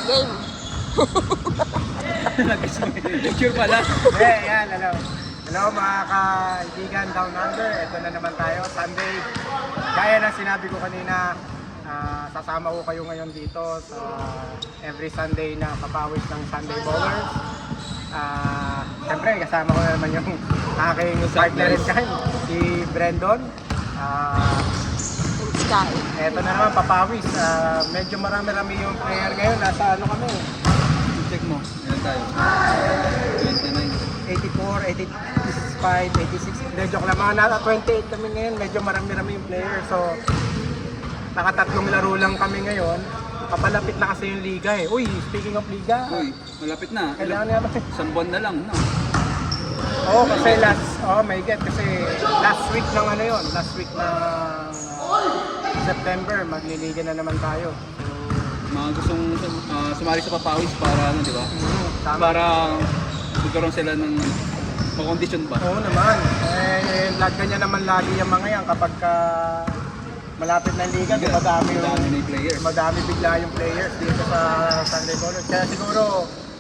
Game. Picture pala. Yan, hello. Hello mga kaibigan Down Under. Ito na naman tayo, Sunday. Gaya ng sinabi ko kanina, sasama ko kayo ngayon dito sa every Sunday na papawis ng Sunday Bowlers. Siyempre, kasama ko na naman yung aking partner in crime, si Brandon. Sky. Ito na naman, papawis. Medyo marami-rami yung player ngayon. Nasa ano kami? Check mo. Meron tayo. 29. 84, 85, 86. Hindi, joke lang. Mga nasa 28 kami ngayon. Medyo marami-rami yung player. So, nakatatlong laro lang kami ngayon. Kapalapit na kasi yung liga eh. Uy, speaking of liga. Uy, malapit na. Kailangan nga ba? Isang buwan na lang, no? Oo, kasi may get. Kasi last week ng ano yun. Last week ng September, magliliga na naman tayo. Mga gustong sumali sa papawis para ano, di ba? Tama. Para magkaroon sila ng makondisyon ba? Oo naman. Ganyan naman lagi yung mga yan kapag malapit na liga, di madami Madami na yung players. madami bigla yung players dito sa Sunday Bowlers. Kaya siguro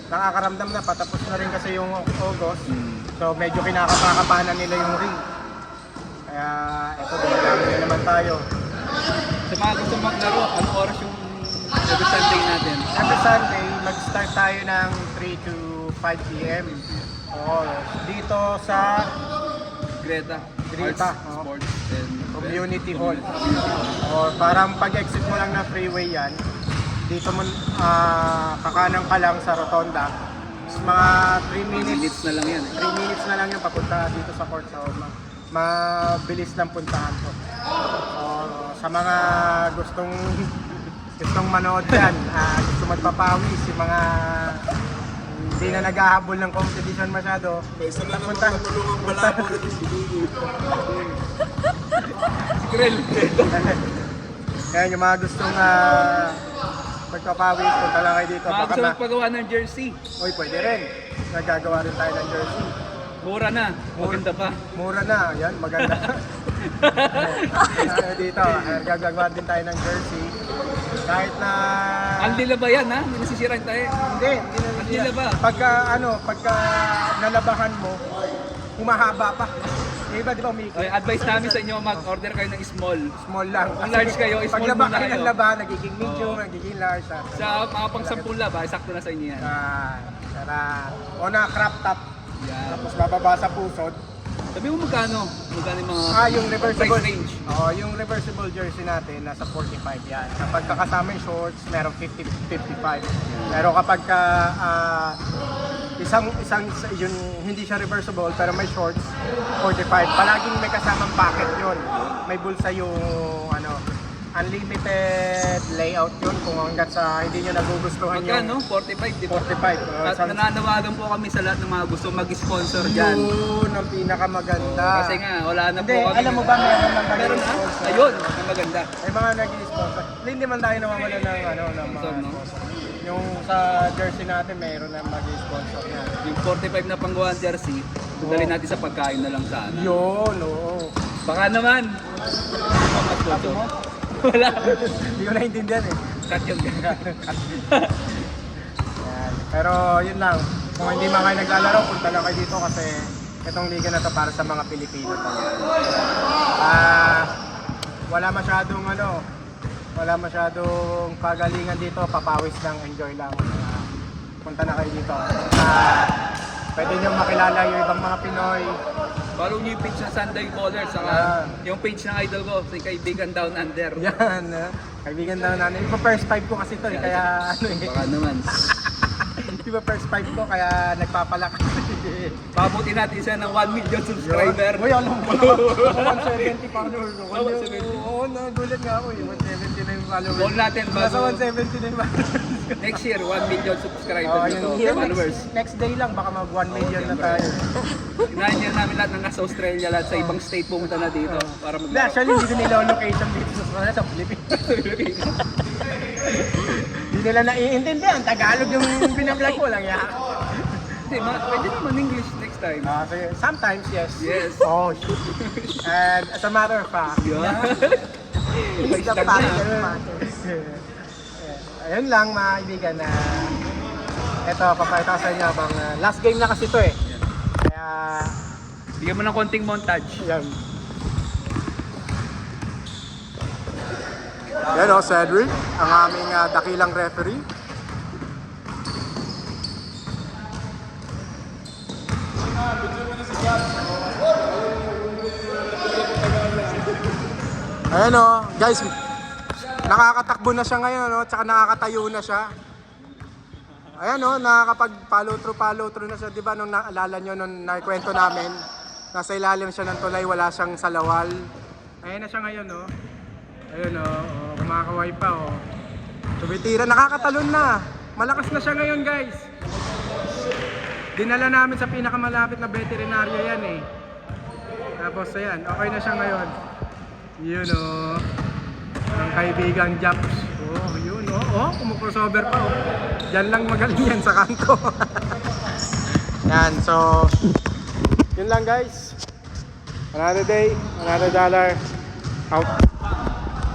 nakakaramdam na, patapos na rin kasi yung August. So medyo kinakapakapanan nila yung ring. Kaya ito, dumadami na naman tayo. Sa mga gusto maglaro, anong oras yung every Sunday natin? Every Sunday, mag-start tayo ng 3 to 5 p.m. Oo, dito sa Greta. Greta, Arts, oo. Sports, and Community Hall. O parang pag-exit mo lang ng freeway yan, dito mo kakanang ka lang sa rotonda. Mga 3 minutes, minutes na lang yan. 3 minutes na lang yung papunta dito sa court. So, mabilis lang puntahan ko. So, sa mga gustong manood yan, gusto magpapawis, yung mga hindi na naghahabol ng competition masyado, punta. Grill. Kaya yung mga gustong magpapawis, punta lang kayo dito. Mga Baka gusto magpagawa ng jersey. Uy, pwede rin. Nagagawa rin tayo ng jersey. Mura na. Maganda pa. Mura na, yan, maganda. Dito, gagawa din tayo ng jersey. Kahit na... Ang lila ba yan, ha? Hindi nasisiraan tayo. Hindi Ang lila ba? Pagka nalabahan mo, humahaba pa. Yung iba, di ba, umikot? Okay, advice namin sa inyo, mag-order kayo ng small. Small lang. Kung large kayo, small paglaba muna kayo kayo. ng laba, nagiging medium, Oo. nagiging large. Sa mga pang 10 laba, sakto na sa inyo yan. O na crop top, Yan. tapos bababa sa pusod. Sabi mo magkano? Magkano yung mga Yung reversible. price range? Oo, yung reversible jersey natin nasa 45 yan. Kapag kasama yung shorts, merong 50, 55. Pero kapag yung hindi siya reversible pero may shorts, 45. Palaging may kasamang pocket yun. May bulsa yung unlimited layout yun kung hanggat sa hindi nyo nagugustuhan Magkano? yung 45, di ba? 45. At nananawagan po kami sa lahat ng mga gusto mag-sponsor dyan. Yun ang pinakamaganda. Kasi nga, wala na po Hindi, kami. alam mo ba meron ng Meron na? sponsor? Ayun, ang maganda. May mga nag-sponsor. Hindi man tayo nawawala ng ng mga Sponsor, no? sponsor. Yung sa jersey natin, mayroon na mag-sponsor yan. Yung 45 na panggawa jersey, dali natin sa pagkain na lang sana. Yun, oo. Baka naman. Sabi mo? Wala. Hindi ko naintindihan eh. Cut yun. Yan. Pero yun lang. Kung hindi man kayo naglalaro, punta lang kayo dito kasi itong liga na to para sa mga Pilipino talaga. Wala masyadong pagalingan dito, papawis lang, enjoy lang. Punta na kayo dito. Pwede nyo makilala yung ibang mga Pinoy. Follow niyo yung page ng Sunday Bowlers, saka yung page ng idol ko, si Kaibigan Down Under. Yan, kaibigan daw natin. Iba first time ko kasi ito eh, kaya Baka naman. Iba first time ko, kaya nagpapalakas. Pabuti natin siya ng 1 million subscriber. Uy, alam mo na, 170 followers. Oh, 170. Oo, nagulat nga ako eh, 170 na yung followers. Goal natin Nasa bago 170 na yung followers. next year, 1 million subscriber Oh, na to, yung followers. next day lang, baka mag 1 million na tayo. Inahin niya namin lahat ng nasa Australia, lahat sa ibang state pumunta na dito para Hindi, mag- actually, hindi nila location dito sa Pilipinas. Hindi nila naiintindihan. Tagalog yung binablog ko lang yan. Hindi, pwede naman English next time. Sometimes, yes. Yes. Oh, shoot. And as a matter of fact, Yeah. It's the Bastard fact na. that matters. ayun lang mga kaibigan na ito, papakita ko sa inyo habang last game na kasi ito eh. Kaya, Bigyan mo ng konting montage. yan. Yan o, Cedric, ang aming dakilang referee. Ayan o, guys, nakakatakbo na siya ngayon, no? Tsaka nakakatayo na siya. Ayan o, nakakapag-follow through na siya. Diba nung naalala nyo, nung nakikwento namin, nasa ilalim siya ng tulay, wala siyang salawal. Ayan na siya ngayon, no? Ayun o, kumakaway pa o. Tumitira, nakakatalon na. Malakas na siya ngayon, guys. Dinala namin sa pinakamalapit na veterinaryo yan eh. Tapos ayan, okay na siya ngayon. Yun o. Ang kaibigang Japs. Oh, yun o. Oh, kumukrossover pa o. Diyan lang magaling yan sa kanto. Yan, so yun lang guys. Another day, another dollar. Out.